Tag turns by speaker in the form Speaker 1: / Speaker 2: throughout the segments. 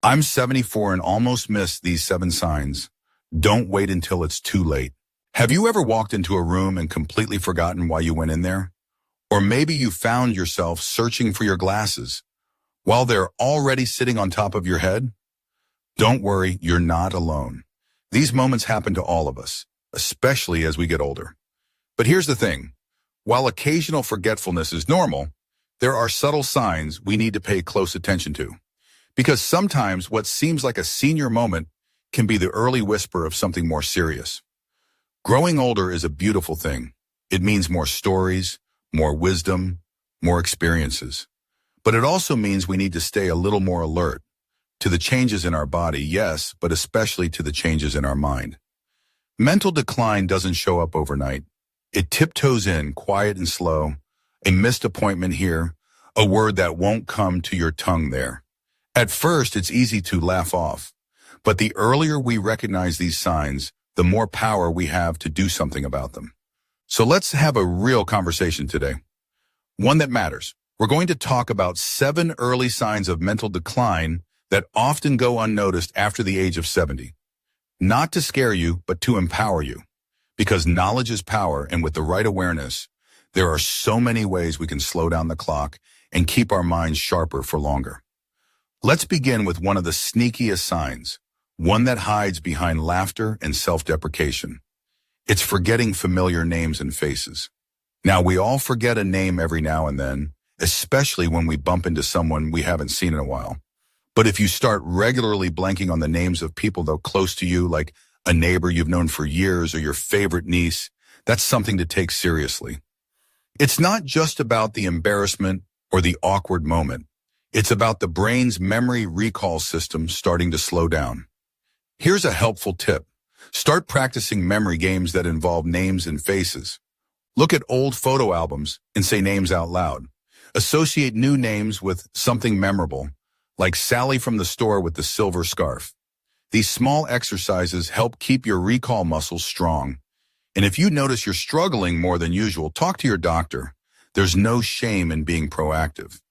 Speaker 1: I'm 74 and almost missed these 7 signs. Don't wait until it's too late. Have you ever walked into a room and completely forgotten why you went in there? Or maybe you found yourself searching for your glasses while they're already sitting on top of your head? Don't worry, you're not alone. These moments happen to all of us, especially as we get older. But here's the thing. While occasional forgetfulness is normal, there are subtle signs we need to pay close attention to. Because sometimes what seems like a senior moment can be the early whisper of something more serious. Growing older is a beautiful thing. It means more stories, more wisdom, more experiences. But it also means we need to stay a little more alert to the changes in our body, yes, but especially to the changes in our mind. Mental decline doesn't show up overnight. It tiptoes in, quiet and slow, a missed appointment here, a word that won't come to your tongue there. At first, it's easy to laugh off, but the earlier we recognize these signs, the more power we have to do something about them. So let's have a real conversation today, one that matters. We're going to talk about 7 early signs of mental decline that often go unnoticed after the age of 70. Not to scare you, but to empower you. Because knowledge is power, and with the right awareness, there are so many ways we can slow down the clock and keep our minds sharper for longer. Let's begin with one of the sneakiest signs, one that hides behind laughter and self-deprecation. It's forgetting familiar names and faces. Now, we all forget a name every now and then, especially when we bump into someone we haven't seen in a while. But if you start regularly blanking on the names of people though close to you, like a neighbor you've known for years or your favorite niece, that's something to take seriously. It's not just about the embarrassment or the awkward moment. It's about the brain's memory recall system starting to slow down. Here's a helpful tip. Start practicing memory games that involve names and faces. Look at old photo albums and say names out loud. Associate new names with something memorable, like Sally from the store with the silver scarf. These small exercises help keep your recall muscles strong. And if you notice you're struggling more than usual, talk to your doctor. There's no shame in being proactive.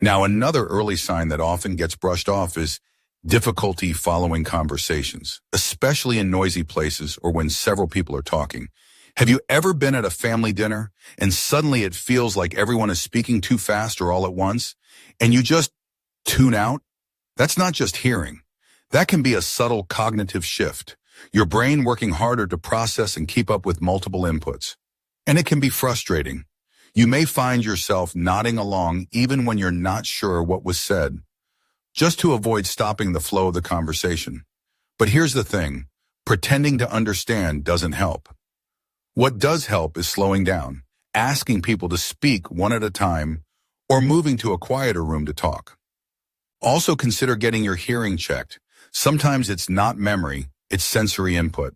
Speaker 1: Now, another early sign that often gets brushed off is difficulty following conversations, especially in noisy places or when several people are talking. Have you ever been at a family dinner and suddenly it feels like everyone is speaking too fast or all at once, and you just tune out? That's not just hearing. That can be a subtle cognitive shift, your brain working harder to process and keep up with multiple inputs. And it can be frustrating. You may find yourself nodding along even when you're not sure what was said, just to avoid stopping the flow of the conversation. But here's the thing, pretending to understand doesn't help. What does help is slowing down, asking people to speak one at a time, or moving to a quieter room to talk. Also consider getting your hearing checked. Sometimes it's not memory, it's sensory input.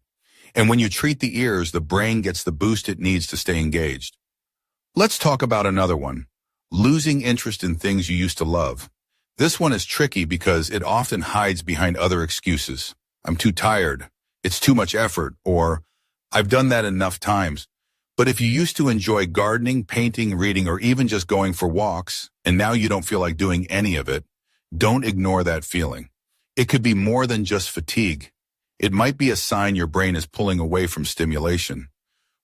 Speaker 1: And when you treat the ears, the brain gets the boost it needs to stay engaged. Let's talk about another one, losing interest in things you used to love. This one is tricky because it often hides behind other excuses. I'm too tired, it's too much effort, or I've done that enough times. But if you used to enjoy gardening, painting, reading, or even just going for walks, and now you don't feel like doing any of it, don't ignore that feeling. It could be more than just fatigue. It might be a sign your brain is pulling away from stimulation.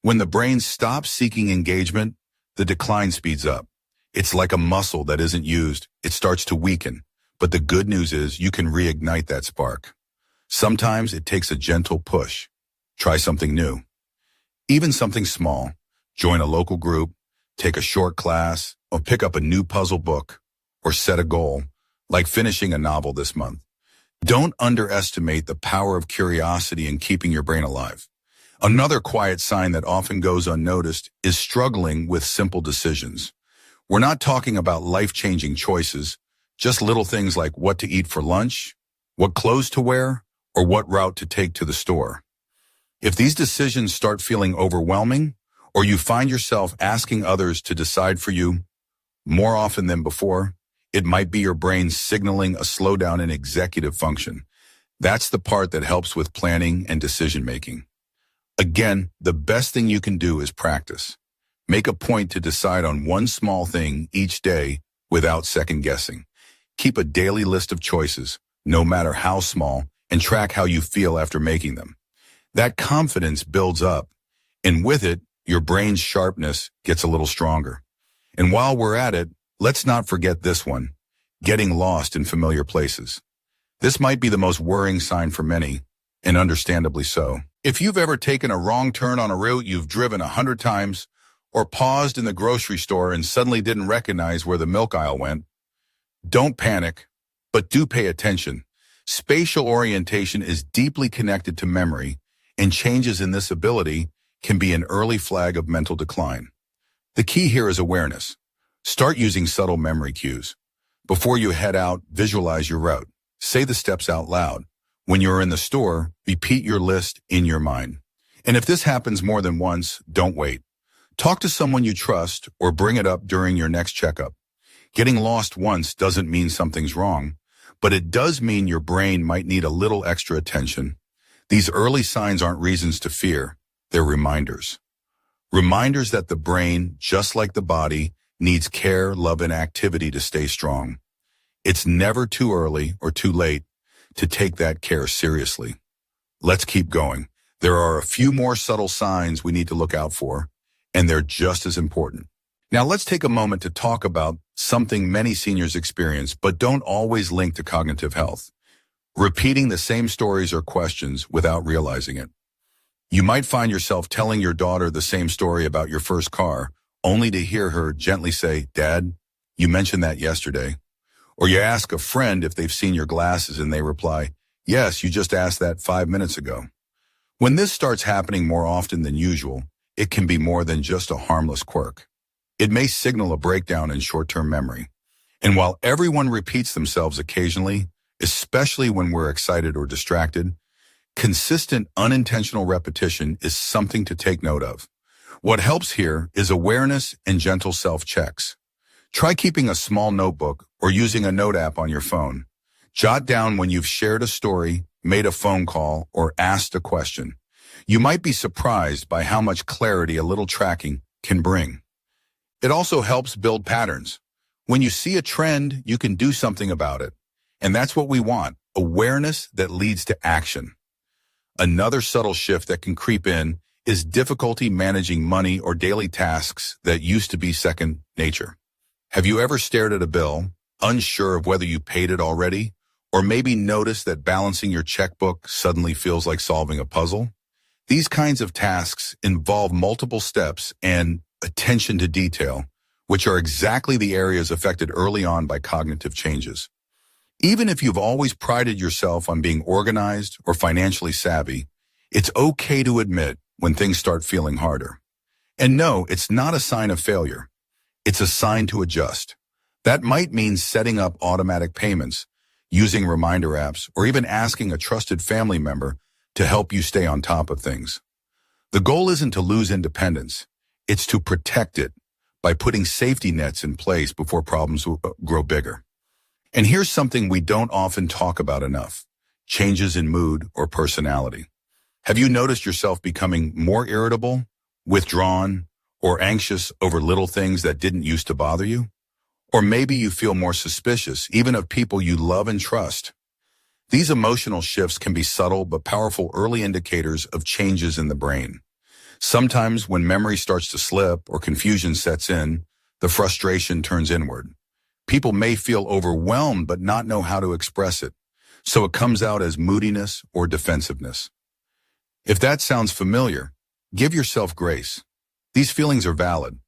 Speaker 1: When the brain stops seeking engagement, the decline speeds up. It's like a muscle that isn't used. It starts to weaken. But the good news is you can reignite that spark. Sometimes it takes a gentle push. Try something new. Even something small. Join a local group, take a short class, or pick up a new puzzle book, or set a goal, like finishing a novel this month. Don't underestimate the power of curiosity in keeping your brain alive. Another quiet sign that often goes unnoticed is struggling with simple decisions. We're not talking about life-changing choices, just little things like what to eat for lunch, what clothes to wear, or what route to take to the store. If these decisions start feeling overwhelming, or you find yourself asking others to decide for you more often than before, it might be your brain signaling a slowdown in executive function. That's the part that helps with planning and decision-making. Again, the best thing you can do is practice. Make a point to decide on one small thing each day without second-guessing. Keep a daily list of choices, no matter how small, and track how you feel after making them. That confidence builds up, and with it, your brain's sharpness gets a little stronger. And while we're at it, let's not forget this one, getting lost in familiar places. This might be the most worrying sign for many, and understandably so. If you've ever taken a wrong turn on a route you've driven 100 times, or paused in the grocery store and suddenly didn't recognize where the milk aisle went, don't panic, but do pay attention. Spatial orientation is deeply connected to memory, and changes in this ability can be an early flag of mental decline. The key here is awareness. Start using subtle memory cues. Before you head out, visualize your route. Say the steps out loud. When you're in the store, repeat your list in your mind. And if this happens more than once, don't wait. Talk to someone you trust or bring it up during your next checkup. Getting lost once doesn't mean something's wrong, but it does mean your brain might need a little extra attention. These early signs aren't reasons to fear, they're reminders. Reminders that the brain, just like the body, needs care, love, and activity to stay strong. It's never too early or too late to take that care seriously. Let's keep going. There are a few more subtle signs we need to look out for, and they're just as important. Now let's take a moment to talk about something many seniors experience but don't always link to cognitive health. Repeating the same stories or questions without realizing it. You might find yourself telling your daughter the same story about your first car, only to hear her gently say, "Dad, you mentioned that yesterday." Or you ask a friend if they've seen your glasses and they reply, "Yes, you just asked that 5 minutes ago." When this starts happening more often than usual, it can be more than just a harmless quirk. It may signal a breakdown in short-term memory. And while everyone repeats themselves occasionally, especially when we're excited or distracted, consistent unintentional repetition is something to take note of. What helps here is awareness and gentle self-checks. Try keeping a small notebook or using a note app on your phone. Jot down when you've shared a story, made a phone call, or asked a question. You might be surprised by how much clarity a little tracking can bring. It also helps build patterns. When you see a trend, you can do something about it. And that's what we want, awareness that leads to action. Another subtle shift that can creep in is difficulty managing money or daily tasks that used to be second nature. Have you ever stared at a bill, unsure of whether you paid it already, or maybe noticed that balancing your checkbook suddenly feels like solving a puzzle? These kinds of tasks involve multiple steps and attention to detail, which are exactly the areas affected early on by cognitive changes. Even if you've always prided yourself on being organized or financially savvy, it's okay to admit when things start feeling harder. And no, it's not a sign of failure. It's a sign to adjust. That might mean setting up automatic payments, using reminder apps, or even asking a trusted family member to help you stay on top of things. The goal isn't to lose independence. It's to protect it by putting safety nets in place before problems grow bigger. And here's something we don't often talk about enough: changes in mood or personality. Have you noticed yourself becoming more irritable, withdrawn, or anxious over little things that didn't used to bother you? Or maybe you feel more suspicious, even of people you love and trust. These emotional shifts can be subtle but powerful early indicators of changes in the brain. Sometimes when memory starts to slip or confusion sets in, the frustration turns inward. People may feel overwhelmed but not know how to express it, so it comes out as moodiness or defensiveness. If that sounds familiar, give yourself grace. These feelings are valid,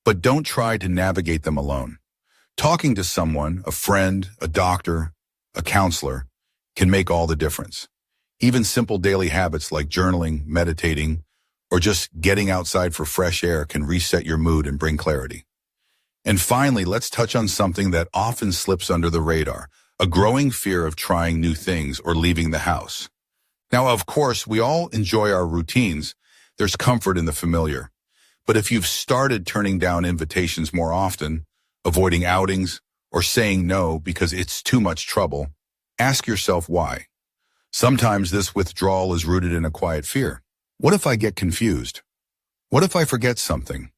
Speaker 1: but don't try to navigate them alone. Talking to someone, a friend, a doctor, a counselor, can make all the difference. Even simple daily habits like journaling, meditating, or just getting outside for fresh air can reset your mood and bring clarity. And finally, let's touch on something that often slips under the radar: a growing fear of trying new things or leaving the house. Now, of course, we all enjoy our routines. There's comfort in the familiar. But if you've started turning down invitations more often, avoiding outings, or saying no because it's too much trouble, ask yourself why. Sometimes this withdrawal is rooted in a quiet fear. What if I get confused? What if I forget something?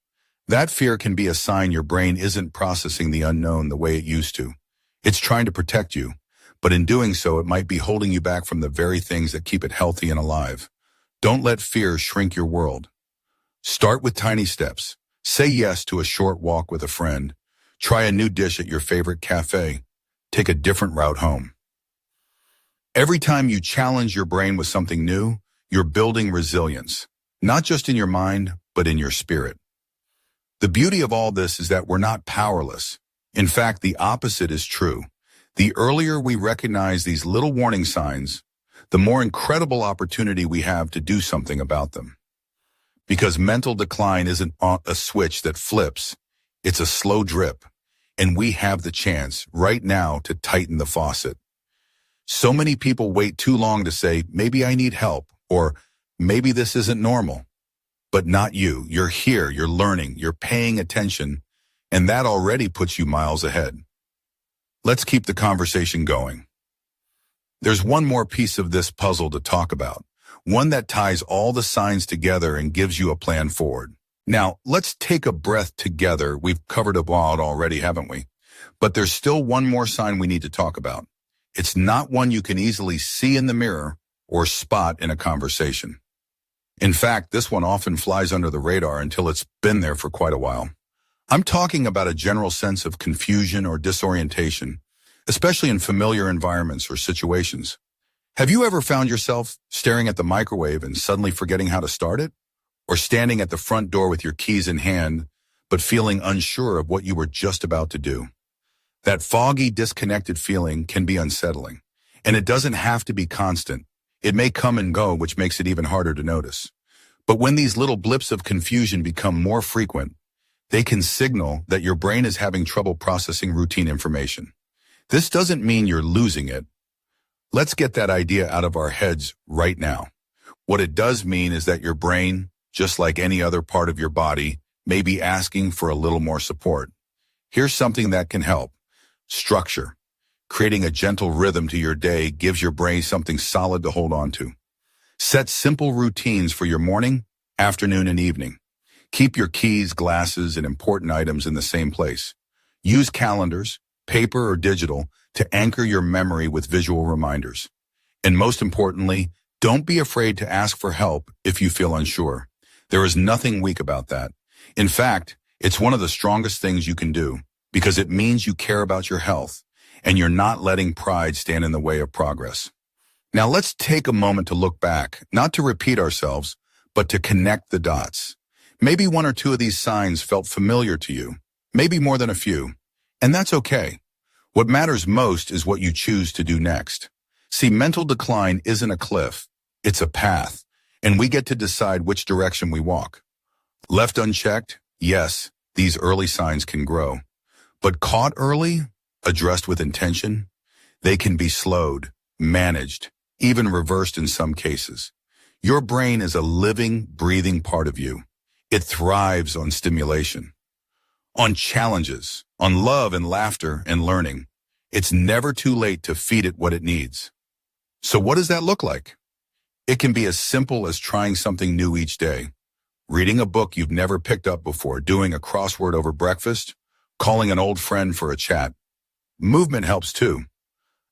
Speaker 1: That fear can be a sign your brain isn't processing the unknown the way it used to. It's trying to protect you. but in doing so, it might be holding you back from the very things that keep it healthy and alive. Don't let fear shrink your world. Start with tiny steps. Say yes to a short walk with a friend. Try a new dish at your favorite cafe. Take a different route home. Every time you challenge your brain with something new, you're building resilience, not just in your mind, but in your spirit. The beauty of all this is that we're not powerless. In fact, the opposite is true. The earlier we recognize these little warning signs, the more incredible opportunity we have to do something about them. Because mental decline isn't a switch that flips, it's a slow drip, and we have the chance right now to tighten the faucet. So many people wait too long to say, maybe I need help, or maybe this isn't normal. But not you. You're here, you're learning, you're paying attention, and that already puts you miles ahead. Let's keep the conversation going. There's one more piece of this puzzle to talk about, one that ties all the signs together and gives you a plan forward. Now, let's take a breath together. We've covered a lot already, haven't we? But there's still one more sign we need to talk about. It's not one you can easily see in the mirror or spot in a conversation. In fact, this one often flies under the radar until it's been there for quite a while. I'm talking about a general sense of confusion or disorientation, especially in familiar environments or situations. Have you ever found yourself staring at the microwave and suddenly forgetting how to start it? Or standing at the front door with your keys in hand, but feeling unsure of what you were just about to do? That foggy, disconnected feeling can be unsettling, and it doesn't have to be constant. It may come and go, which makes it even harder to notice. But when these little blips of confusion become more frequent, they can signal that your brain is having trouble processing routine information. This doesn't mean you're losing it. Let's get that idea out of our heads right now. What it does mean is that your brain, just like any other part of your body, may be asking for a little more support. Here's something that can help. Structure. Creating a gentle rhythm to your day gives your brain something solid to hold on to. Set simple routines for your morning, afternoon, and evening. Keep your keys, glasses, and important items in the same place. Use calendars, paper or digital, to anchor your memory with visual reminders. And most importantly, don't be afraid to ask for help if you feel unsure. There is nothing weak about that. In fact, it's one of the strongest things you can do because it means you care about your health and you're not letting pride stand in the way of progress. Now let's take a moment to look back, not to repeat ourselves, but to connect the dots. Maybe one or two of these signs felt familiar to you, maybe more than a few, and that's okay. What matters most is what you choose to do next. See, mental decline isn't a cliff, it's a path, and we get to decide which direction we walk. Left unchecked, yes, these early signs can grow. But caught early, addressed with intention, they can be slowed, managed, even reversed in some cases. Your brain is a living, breathing part of you. It thrives on stimulation, on challenges, on love and laughter and learning. It's never too late to feed it what it needs. So what does that look like? It can be as simple as trying something new each day, reading a book you've never picked up before, doing a crossword over breakfast, calling an old friend for a chat. Movement helps too.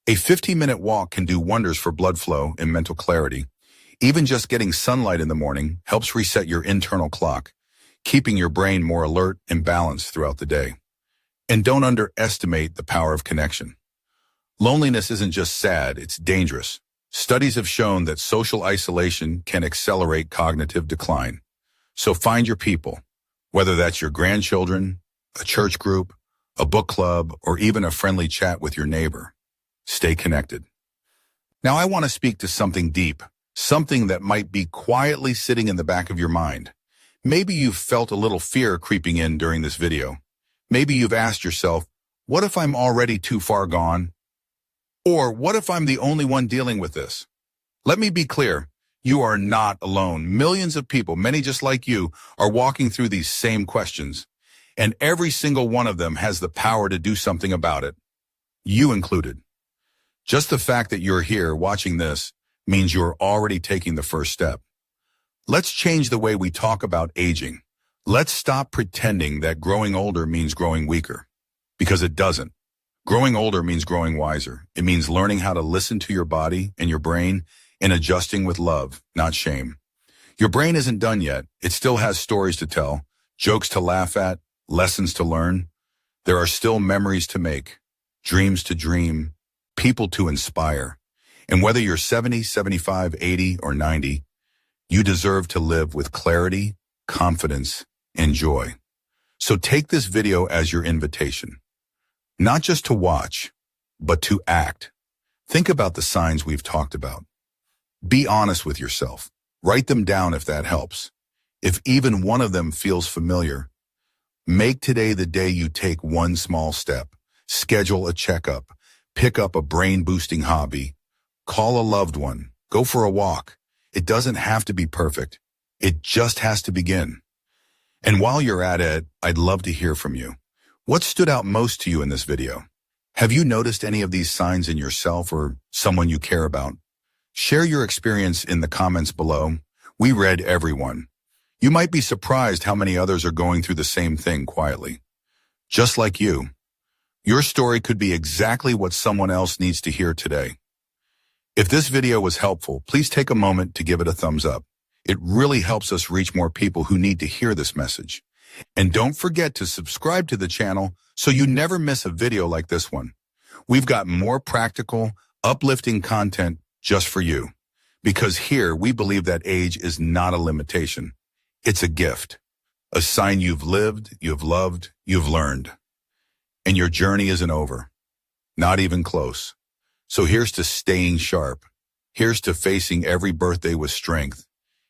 Speaker 1: A 15-minute walk can do wonders for blood flow and mental clarity. Even just getting sunlight in the morning helps reset your internal clock, keeping your brain more alert and balanced throughout the day. And don't underestimate the power of connection. Loneliness isn't just sad, it's dangerous. Studies have shown that social isolation can accelerate cognitive decline. So find your people, whether that's your grandchildren, a church group, a book club, or even a friendly chat with your neighbor. Stay connected. Now I want to speak to something deep, something that might be quietly sitting in the back of your mind. Maybe you've felt a little fear creeping in during this video. Maybe you've asked yourself, what if I'm already too far gone? Or what if I'm the only one dealing with this? Let me be clear, you are not alone. Millions of people, many just like you, are walking through these same questions. And every single one of them has the power to do something about it. You included. Just the fact that you're here watching this means you're already taking the first step. Let's change the way we talk about aging. Let's stop pretending that growing older means growing weaker, because it doesn't. Growing older means growing wiser. It means learning how to listen to your body and your brain and adjusting with love, not shame. Your brain isn't done yet. It still has stories to tell, jokes to laugh at, lessons to learn. There are still memories to make, dreams to dream, people to inspire. And whether you're 70, 75, 80, or 90, you deserve to live with clarity, confidence, and joy. So take this video as your invitation, not just to watch, but to act. Think about the signs we've talked about. Be honest with yourself. Write them down if that helps. If even one of them feels familiar, make today the day you take one small step. Schedule a checkup. Pick up a brain-boosting hobby. Call a loved one. Go for a walk. It doesn't have to be perfect. It just has to begin. And while you're at it, I'd love to hear from you. What stood out most to you in this video? Have you noticed any of these signs in yourself or someone you care about? Share your experience in the comments below. We read everyone. You might be surprised how many others are going through the same thing quietly. Just like you. Your story could be exactly what someone else needs to hear today. If this video was helpful, please take a moment to give it a thumbs up. It really helps us reach more people who need to hear this message. And don't forget to subscribe to the channel so you never miss a video like this one. We've got more practical, uplifting content just for you. Because here, we believe that age is not a limitation. It's a gift. A sign you've lived, you've loved, you've learned. And your journey isn't over. Not even close. So here's to staying sharp. Here's to facing every birthday with strength.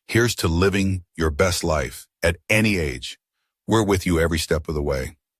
Speaker 1: Here's to living your best life at any age. We're with you every step of the way.